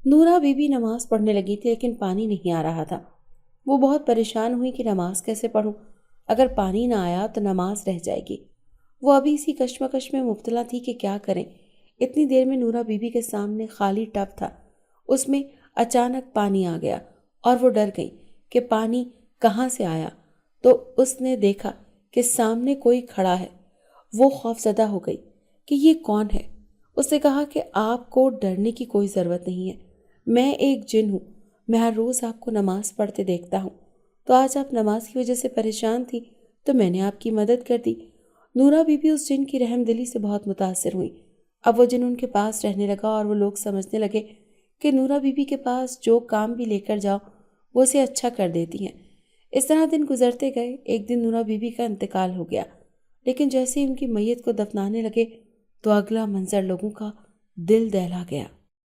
नूरा बीबी नमाज पढ़ने लगी थी लेकिन पानी नहीं आ रहा था। वो बहुत परेशान हुई कि नमाज कैसे पढ़ूं। अगर पानी ना आया तो नमाज रह जाएगी। वो अभी इसी कश्मकश में मुब्तला थी कि क्या करें। इतनी देर में नूरा बीबी के सामने खाली टब था। उसमें अचानक पानी आ गया और वो डर गई कि पानी कहाँ से आया। तो उसने देखा कि सामने कोई खड़ा है। वो खौफजदा हो गई कि ये कौन है। उसने कहा कि आपको डरने की कोई ज़रूरत नहीं है, मैं एक जिन हूँ। मैं हर रोज़ आपको नमाज पढ़ते देखता हूँ, तो आज आप नमाज की वजह से परेशान थी तो मैंने आपकी मदद कर दी। नूरा बीबी उस जिन की रहमदिली से बहुत मुतासिर हुई। अब वो जिन उनके पास रहने लगा और वो लोग समझने लगे कि नूरा बीबी के पास जो काम भी लेकर जाओ वो उसे अच्छा कर देती हैं। इस तरह दिन गुजरते गए। एक दिन नूरा बीबी का इंतकाल हो गया, लेकिन जैसे ही उनकी मैयत को दफनाने लगे तो अगला मंजर लोगों का दिल दहला गया।